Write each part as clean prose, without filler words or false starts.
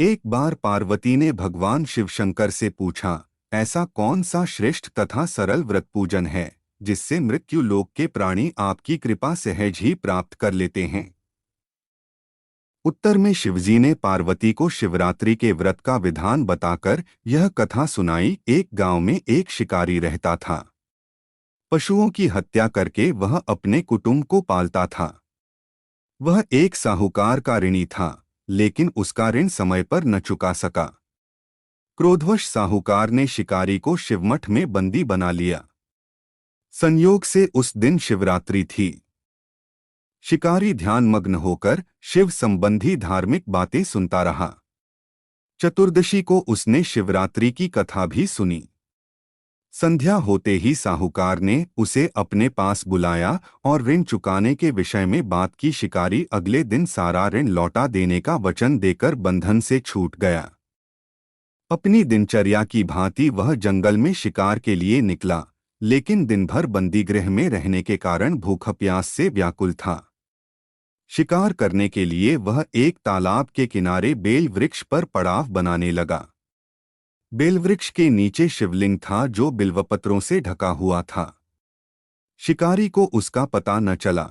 एक बार पार्वती ने भगवान शिवशंकर से पूछा, ऐसा कौन सा श्रेष्ठ तथा सरल व्रत पूजन है जिससे मृत्यु लोक के प्राणी आपकी कृपा सहज ही प्राप्त कर लेते हैं। उत्तर में शिवजी ने पार्वती को शिवरात्रि के व्रत का विधान बताकर यह कथा सुनाई। एक गांव में एक शिकारी रहता था। पशुओं की हत्या करके वह अपने कुटुंब को पालता था। वह एक साहूकार का ऋणी था, लेकिन उसका ऋण समय पर न चुका सका। क्रोधवश साहूकार ने शिकारी को शिवमठ में बंदी बना लिया। संयोग से उस दिन शिवरात्रि थी। शिकारी ध्यानमग्न होकर शिव संबंधी धार्मिक बातें सुनता रहा। चतुर्दशी को उसने शिवरात्रि की कथा भी सुनी। संध्या होते ही साहूकार ने उसे अपने पास बुलाया और ऋण चुकाने के विषय में बात की। शिकारी अगले दिन सारा ऋण लौटा देने का वचन देकर बंधन से छूट गया। अपनी दिनचर्या की भांति वह जंगल में शिकार के लिए निकला, लेकिन दिन भर बंदीगृह में रहने के कारण भूख प्यास से व्याकुल था। शिकार करने के लिए वह एक तालाब के किनारे बेल वृक्ष पर पड़ाव बनाने लगा। बेल वृक्ष के नीचे शिवलिंग था जो बिल्वपत्रों से ढका हुआ था। शिकारी को उसका पता न चला।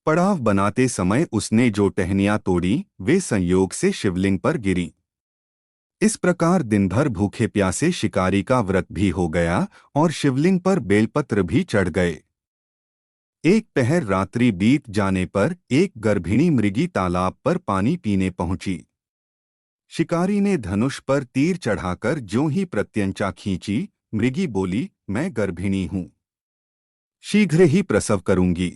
पड़ाव बनाते समय उसने जो टहनियां तोड़ी वे संयोग से शिवलिंग पर गिरी। इस प्रकार दिन भर भूखे प्यासे शिकारी का व्रत भी हो गया और शिवलिंग पर बेलपत्र भी चढ़ गए। एक पहर रात्रि बीत जाने पर एक गर्भिणी मृगी तालाब पर पानी पीने पहुंची। शिकारी ने धनुष पर तीर चढ़ाकर ज्यों ही प्रत्यंचा खींची, मृगी बोली, मैं गर्भिणी हूं, शीघ्र ही प्रसव करूंगी।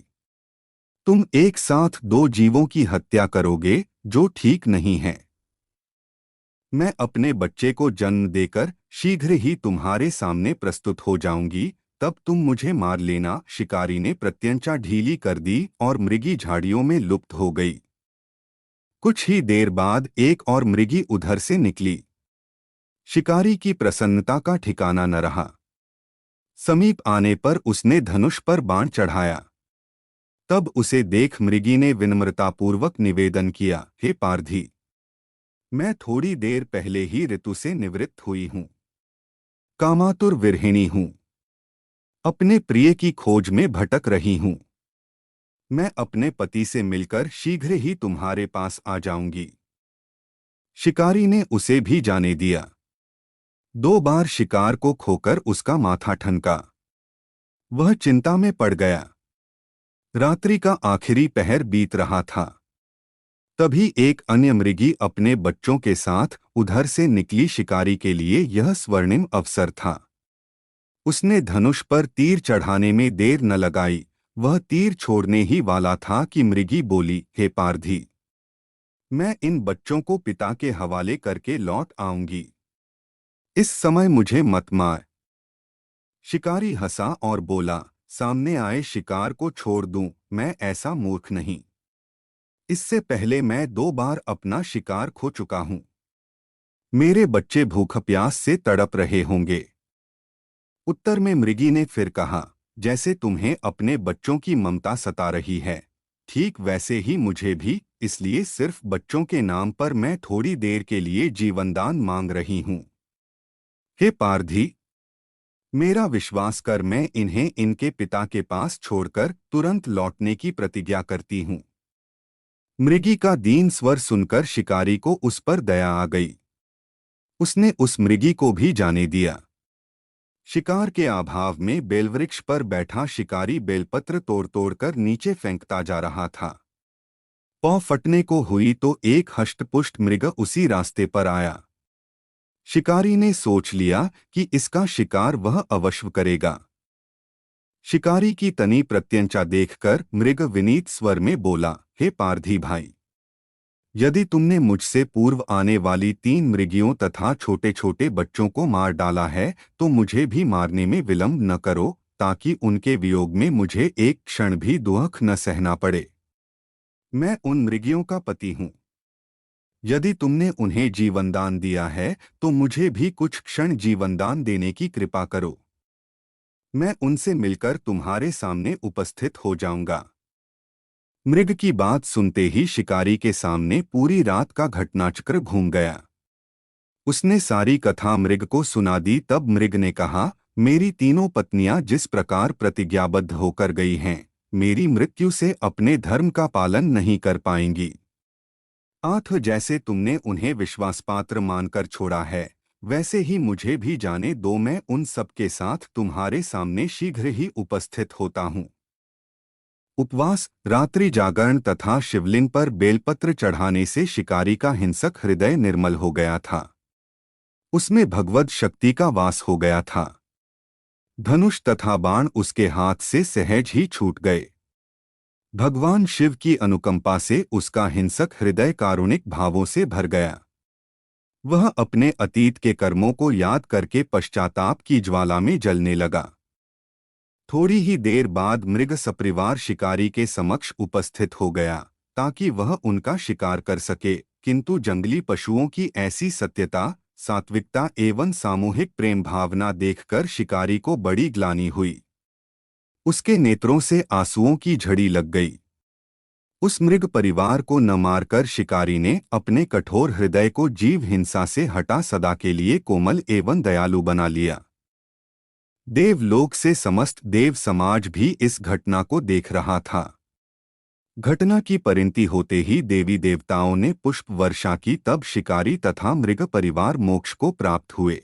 तुम एक साथ दो जीवों की हत्या करोगे, जो ठीक नहीं है। मैं अपने बच्चे को जन्म देकर शीघ्र ही तुम्हारे सामने प्रस्तुत हो जाऊंगी, तब तुम मुझे मार लेना। शिकारी ने प्रत्यंचा ढीली कर दी और मृगी झाड़ियों में लुप्त हो गई। कुछ ही देर बाद एक और मृगी उधर से निकली। शिकारी की प्रसन्नता का ठिकाना न रहा। समीप आने पर उसने धनुष पर बाण चढ़ाया। तब उसे देख मृगी ने विनम्रतापूर्वक निवेदन किया, हे पारधी, मैं थोड़ी देर पहले ही ऋतु से निवृत्त हुई हूं। कामातुर विरहिणी हूं। अपने प्रिय की खोज में भटक रही हूं। मैं अपने पति से मिलकर शीघ्र ही तुम्हारे पास आ जाऊंगी। शिकारी ने उसे भी जाने दिया। 2 बार शिकार को खोकर उसका माथा ठनका। वह चिंता में पड़ गया। रात्रि का आखिरी पहर बीत रहा था। तभी एक अन्य मृगी अपने बच्चों के साथ उधर से निकली। शिकारी के लिए यह स्वर्णिम अवसर था। उसने धनुष पर तीर चढ़ाने में देर न लगाई। वह तीर छोड़ने ही वाला था कि मृगी बोली, हे पारधी, मैं इन बच्चों को पिता के हवाले करके लौट आऊंगी। इस समय मुझे मत मार। शिकारी हंसा और बोला, सामने आए शिकार को छोड़ दूं, मैं ऐसा मूर्ख नहीं। इससे पहले मैं 2 बार अपना शिकार खो चुका हूं। मेरे बच्चे भूख प्यास से तड़प रहे होंगे। उत्तर में मृगी ने फिर कहा, जैसे तुम्हें अपने बच्चों की ममता सता रही है, ठीक वैसे ही मुझे भी, इसलिए सिर्फ बच्चों के नाम पर मैं थोड़ी देर के लिए जीवनदान मांग रही हूं। हे पारधी, मेरा विश्वास कर मैं इन्हें इनके पिता के पास छोड़कर तुरंत लौटने की प्रतिज्ञा करती हूं। मृगी का दीन स्वर सुनकर शिकारी को उस पर दया आ गई। उसने उस मृगी को भी जाने दिया। शिकार के अभाव में बेलवृक्ष पर बैठा शिकारी बेलपत्र तोड़ तोड़कर नीचे फेंकता जा रहा था। पौ फटने को हुई तो एक हष्टपुष्ट मृग उसी रास्ते पर आया। शिकारी ने सोच लिया कि इसका शिकार वह अवश्य करेगा। शिकारी की तनी प्रत्यंचा देखकर मृग विनीत स्वर में बोला, हे पारधी भाई, यदि तुमने मुझसे पूर्व आने वाली 3 मृगियों तथा छोटे छोटे बच्चों को मार डाला है तो मुझे भी मारने में विलंब न करो, ताकि उनके वियोग में मुझे एक क्षण भी दुख न सहना पड़े। मैं उन मृगियों का पति हूँ। यदि तुमने उन्हें जीवनदान दिया है तो मुझे भी कुछ क्षण जीवनदान देने की कृपा करो। मैं उनसे मिलकर तुम्हारे सामने उपस्थित हो जाऊंगा। मृग की बात सुनते ही शिकारी के सामने पूरी रात का घटनाचक्र घूम गया। उसने सारी कथा मृग को सुना दी। तब मृग ने कहा, मेरी तीनों पत्नियां जिस प्रकार प्रतिज्ञाबद्ध होकर गई हैं, मेरी मृत्यु से अपने धर्म का पालन नहीं कर पाएंगी। आठ जैसे तुमने उन्हें विश्वासपात्र मानकर छोड़ा है, वैसे ही मुझे भी जाने दो। मैं उन सब के साथ तुम्हारे सामने शीघ्र ही उपस्थित होता हूँ। उपवास, रात्रि जागरण तथा शिवलिंग पर बेलपत्र चढ़ाने से शिकारी का हिंसक हृदय निर्मल हो गया था। उसमें भगवद शक्ति का वास हो गया था। धनुष तथा बाण उसके हाथ से सहज ही छूट गए। भगवान शिव की अनुकंपा से उसका हिंसक हृदय कारुणिक भावों से भर गया। वह अपने अतीत के कर्मों को याद करके पश्चाताप की ज्वाला में जलने लगा। थोड़ी ही देर बाद मृग सपरिवार शिकारी के समक्ष उपस्थित हो गया ताकि वह उनका शिकार कर सके, किंतु जंगली पशुओं की ऐसी सत्यता, सात्विकता एवं सामूहिक प्रेम भावना देखकर शिकारी को बड़ी ग्लानि हुई। उसके नेत्रों से आंसुओं की झड़ी लग गई। उस मृग परिवार को न मारकर शिकारी ने अपने कठोर हृदय को जीव हिंसा से हटा सदा के लिए कोमल एवं दयालु बना लिया। देवलोक से समस्त देव समाज भी इस घटना को देख रहा था। घटना की परिणति होते ही देवी देवताओं ने पुष्प वर्षा की। तब शिकारी तथा मृग परिवार मोक्ष को प्राप्त हुए।